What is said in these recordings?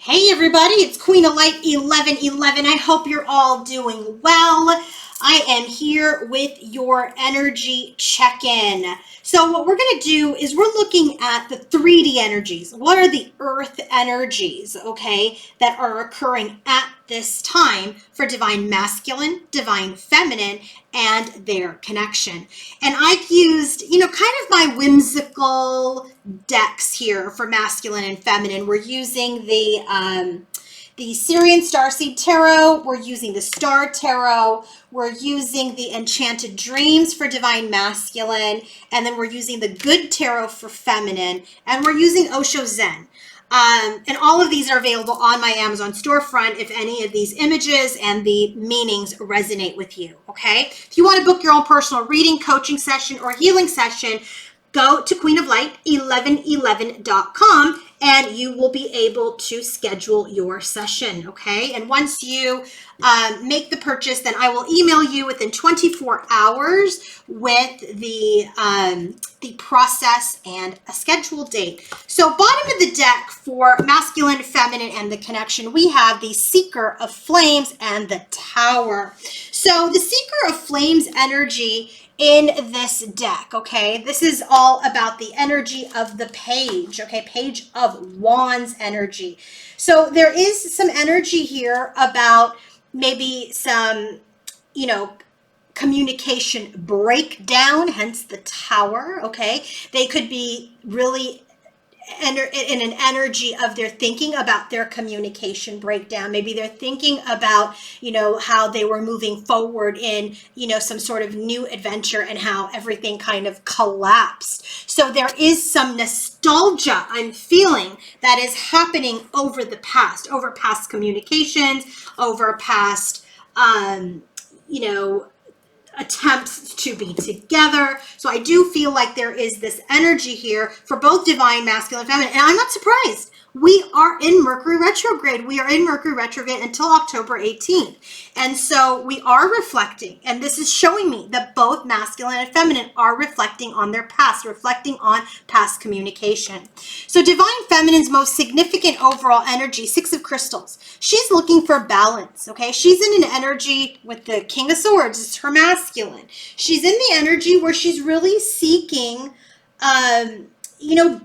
Hey everybody, it's Queen of Light 1111. I hope you're all doing well. I am here with your energy check-in. So what we're going to do is we're looking at the 3D energies. What are the earth energies, okay, that are occurring at this time for divine masculine, divine feminine, and their connection. And I've used, kind of my whimsical decks here for masculine and feminine. We're using the Syrian Starseed Tarot. We're using the Star Tarot. We're using the Enchanted Dreams for Divine Masculine. And then we're using the Good Tarot for Feminine. And we're using Osho Zen. And all of these are available on my Amazon storefront if any of these images and the meanings resonate with you, okay? If you want to book your own personal reading, coaching session, or healing session, go to queenoflight1111.com and you will be able to schedule your session, okay? And once you make the purchase, then I will email you within 24 hours with the process and a scheduled date. So bottom of the deck for masculine, feminine, and the connection, we have the Seeker of Flames and the Tower. So the Seeker of Flames energy in this deck, okay? This is all about the energy of the page, okay? Page of Wands energy. So there is some energy here about maybe some, communication breakdown, hence the Tower, okay? They could be really in an energy of their thinking about their communication breakdown. Maybe they're thinking about, how they were moving forward in, some sort of new adventure and how everything kind of collapsed. So there is some nostalgia I'm feeling that is happening over past communications, over past, attempts to be together. So I do feel like there is this energy here for both divine, masculine, feminine. And I'm not surprised. We are in Mercury retrograde. We are in Mercury retrograde until October 18th. And so we are reflecting. And this is showing me that both masculine and feminine are reflecting on their past, reflecting on past communication. So divine feminine's most significant overall energy, Six of Crystals. She's looking for balance, okay? She's in an energy with the King of Swords. It's her masculine. She's in the energy where she's really seeking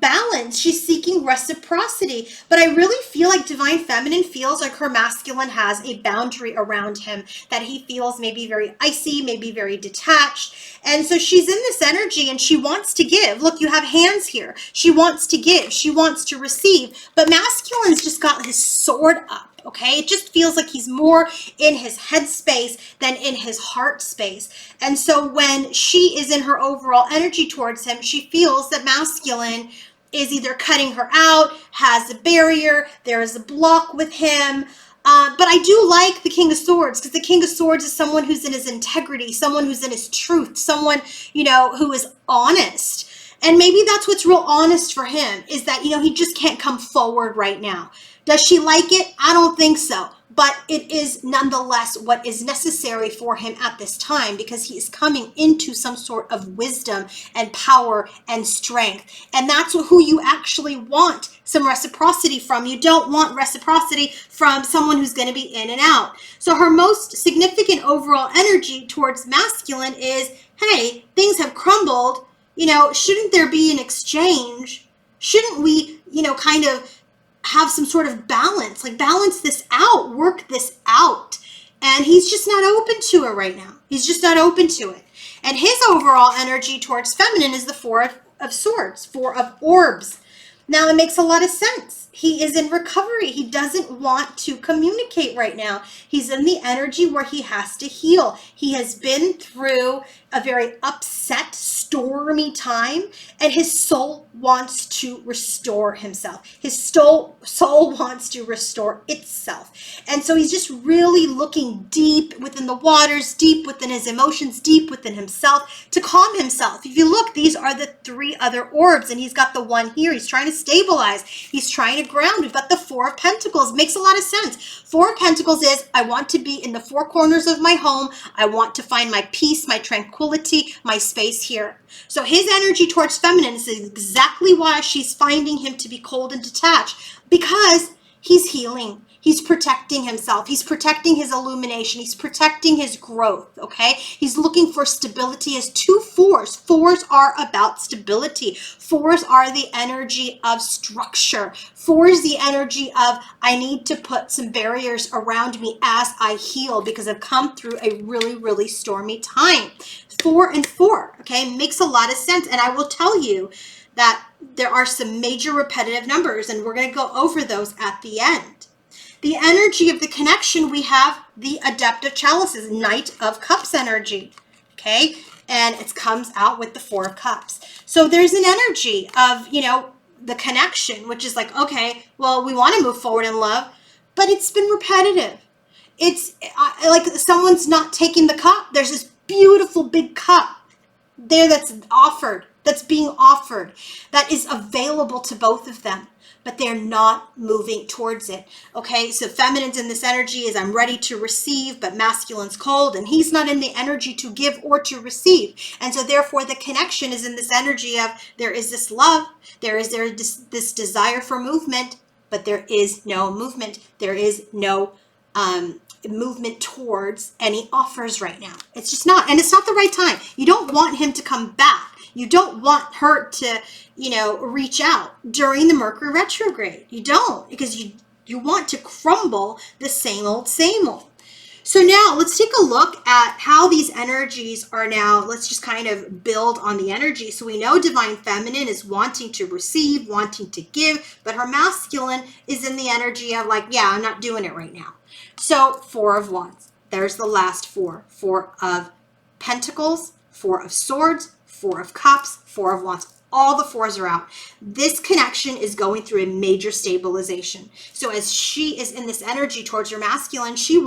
balance. She's seeking reciprocity. But I really feel like divine feminine feels like her masculine has a boundary around him, that he feels maybe very icy, maybe very detached. And so she's in this energy and she wants to give. Look, you have hands here. She wants to give. She wants to receive. But masculine's just got his sword up. Okay, it just feels like he's more in his head space than in his heart space. And so when she is in her overall energy towards him, she feels that masculine is either cutting her out, has a barrier, there is a block with him. But I do like the King of Swords, because the King of Swords is someone who's in his integrity, someone who's in his truth, someone, who is honest. And maybe that's what's real honest for him, is that, he just can't come forward right now. Does she like it? I don't think so. But it is nonetheless what is necessary for him at this time, because he is coming into some sort of wisdom and power and strength. And that's who you actually want some reciprocity from. You don't want reciprocity from someone who's going to be in and out. So her most significant overall energy towards masculine is, hey, things have crumbled. Shouldn't there be an exchange? Shouldn't we, kind of have some sort of balance, like balance this out, work this out? And he's just not open to it right now. He's just not open to it. And his overall energy towards feminine is the Four of Swords, Four of Orbs. Now it makes a lot of sense. He is in recovery. He doesn't want to communicate right now. He's in the energy where he has to heal. He has been through a very upset, stormy time, and his soul wants to restore himself. His soul wants to restore itself. And so he's just really looking deep within the waters, deep within his emotions, deep within himself to calm himself. If you look, these are the three other orbs, and he's got the one here. He's trying to stabilize. He's trying to ground. We've got the Four of Pentacles. Makes a lot of sense. Four of Pentacles is, I want to be in the four corners of my home. I want to find my peace, my tranquility, my space here. So his energy towards feminine is exactly why she's finding him to be cold and detached, because He's healing. He's protecting himself. He's protecting his illumination. He's protecting his growth, okay? He's looking for stability as two fours. Fours are about stability. Fours are the energy of structure. Four is the energy of, I need to put some barriers around me as I heal because I've come through a really, really stormy time. 4 and 4, okay? Makes a lot of sense. And I will tell you that there are some major repetitive numbers, and we're going to go over those at the end. The energy of the connection, we have the Adept of Chalices, Knight of Cups energy, okay? And it comes out with the 4 of Cups. So there's an energy of, the connection, which is like, okay, well, we want to move forward in love, but it's been repetitive. It's like someone's not taking the cup. There's this beautiful big cup there that's being offered, that is available to both of them, but they're not moving towards it. Okay, so feminine's in this energy is I'm ready to receive, but masculine's cold, and he's not in the energy to give or to receive. And so therefore the connection is in this energy of there is this love, there is this desire for movement, but there is no movement. There is no movement towards any offers right now. It's just not, and it's not the right time. You don't want him to come back. You don't want her to, reach out during the Mercury retrograde. You don't, because you want to crumble the same old, same old. So now let's take a look at how these energies are now. Let's just kind of build on the energy. So we know Divine Feminine is wanting to receive, wanting to give, but her masculine is in the energy of like, yeah, I'm not doing it right now. So 4 of Wands. There's the last 4. 4 of Pentacles, 4 of Swords, 4 of Cups, 4 of Wands. All the 4s are out. This connection is going through a major stabilization. So as she is in this energy towards her masculine, she's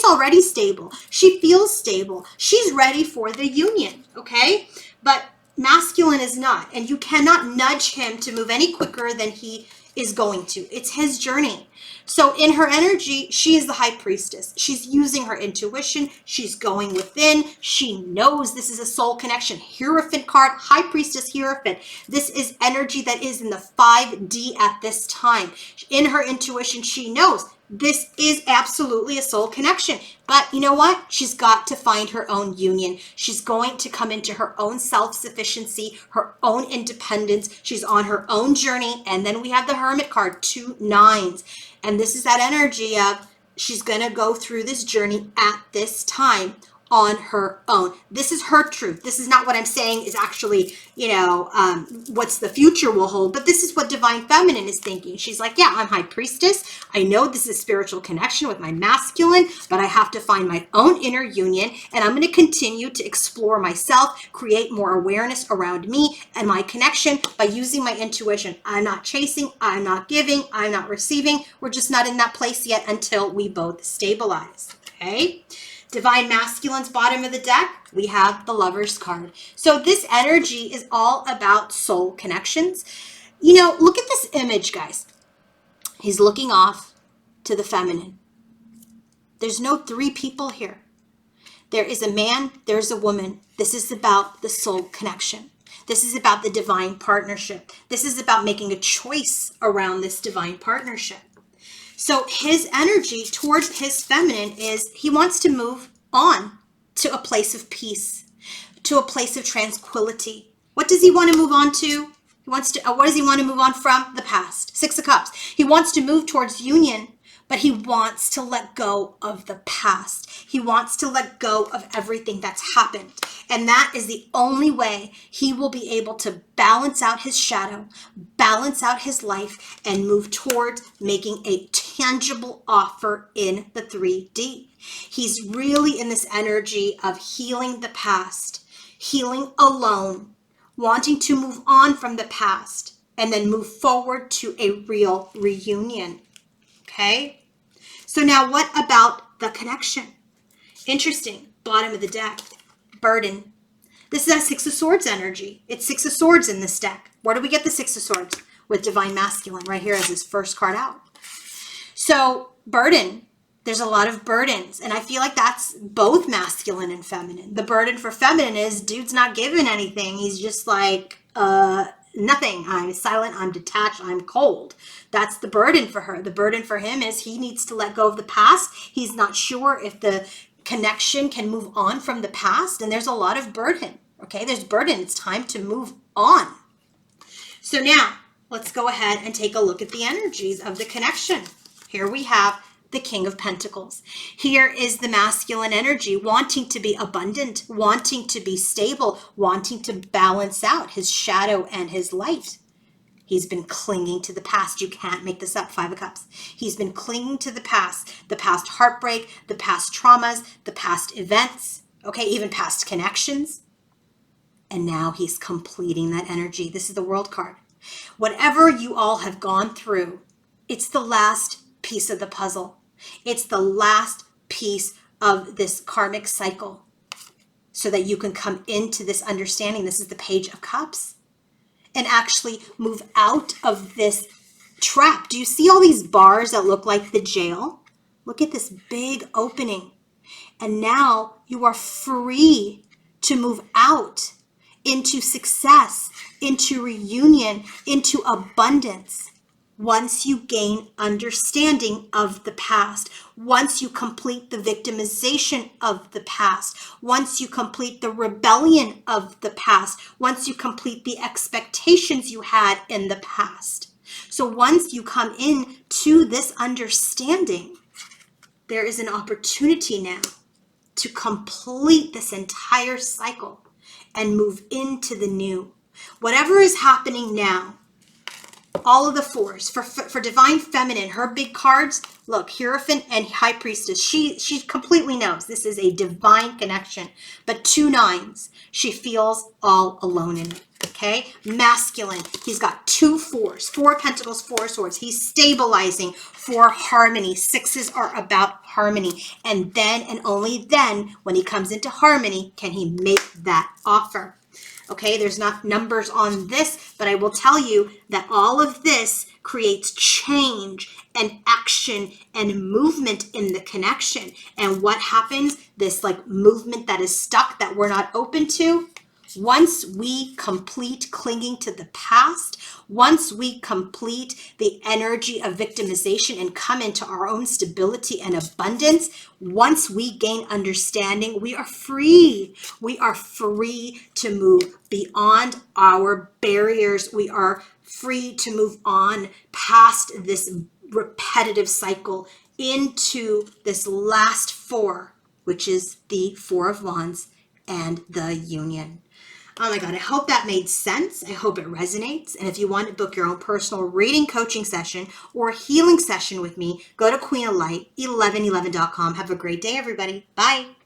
already stable. She feels stable. She's ready for the union, okay? But masculine is not, and you cannot nudge him to move any quicker than he is going to. It's his journey. So in her energy, she is the high priestess. She's using her intuition. She's going within. She knows this is a soul connection. Hierophant card, high priestess Hierophant. This is energy that is in the 5D at this time. In her intuition, she knows this is absolutely a soul connection. But you know what? She's got to find her own union. She's going to come into her own self-sufficiency, her own independence. She's on her own journey. And then we have the Hermit card, 2 9s. And this is that energy of she's going to go through this journey at this time on her own. This is her truth. This is not what I'm saying is actually, what's the future will hold, but this is what Divine Feminine is thinking. She's like, yeah, I'm high priestess. I know this is a spiritual connection with my masculine, but I have to find my own inner union, and I'm going to continue to explore myself, create more awareness around me and my connection by using my intuition. I'm not chasing, I'm not giving, I'm not receiving. We're just not in that place yet until we both stabilize, okay? Divine Masculine's bottom of the deck, we have the Lover's card. So this energy is all about soul connections. Look at this image, guys. He's looking off to the feminine. There's no 3 people here. There is a man, there's a woman. This is about the soul connection. This is about the divine partnership. This is about making a choice around this divine partnership. So his energy towards his feminine is he wants to move on to a place of peace, to a place of tranquility. What does he want to move on to? What does he want to move on from? The past. 6 of Cups. He wants to move towards union, but he wants to let go of the past. He wants to let go of everything that's happened. And that is the only way he will be able to balance out his shadow, balance out his life, and move towards making a tangible offer in the 3D. He's really in this energy of healing the past, healing alone, wanting to move on from the past, and then move forward to a real reunion. Okay? So now what about the connection? Interesting. Bottom of the deck. Burden. This is that 6 of Swords energy. It's 6 of Swords in this deck. Where do we get the 6 of Swords? With Divine Masculine right here as his first card out. So burden. There's a lot of burdens. And I feel like that's both masculine and feminine. The burden for feminine is dude's not giving anything. He's just like, nothing. I'm silent, I'm detached, I'm cold. That's the burden for her. The burden for him is he needs to let go of the past. He's not sure if the connection can move on from the past, and there's a lot of burden. Okay, there's burden. It's time to move on. So now let's go ahead and take a look at the energies of the connection. Here we have the King of Pentacles. Here is the masculine energy, wanting to be abundant, wanting to be stable, wanting to balance out his shadow and his light. He's been clinging to the past. You can't make this up. 5 of Cups. He's been clinging to the past heartbreak, the past traumas, the past events, okay, even past connections. And now he's completing that energy. This is the World card. Whatever you all have gone through, it's the last piece of the puzzle. It's the last piece of this karmic cycle so that you can come into this understanding. This is the Page of Cups. And actually move out of this trap. Do you see all these bars that look like the jail? Look at this big opening. And now you are free to move out into success, into reunion, into abundance. Once you gain understanding of the past, once you complete the victimization of the past, once you complete the rebellion of the past, once you complete the expectations you had in the past. So once you come in to this understanding, there is an opportunity now to complete this entire cycle and move into the new. Whatever is happening now, all of the fours for divine feminine, her big cards, look, Hierophant and High Priestess, she completely knows this is a divine connection. But 2 9s, she feels all alone in it. Okay, masculine, he's got 2 4s, 4 Pentacles, 4 Swords. He's stabilizing for harmony. 6s are about harmony, and then and only then when he comes into harmony can he make that offer. Okay, there's not numbers on this, but I will tell you that all of this creates change and action and movement in the connection. And what happens? This like movement that is stuck, that we're not open to. Once we complete clinging to the past, once we complete the energy of victimization and come into our own stability and abundance, once we gain understanding, we are free. We are free to move beyond our barriers. We are free to move on past this repetitive cycle into this last 4, which is the 4 of Wands and the union. Oh my God, I hope that made sense. I hope it resonates. And if you want to book your own personal reading coaching session or healing session with me, go to queenoflight1111.com. Have a great day, everybody. Bye.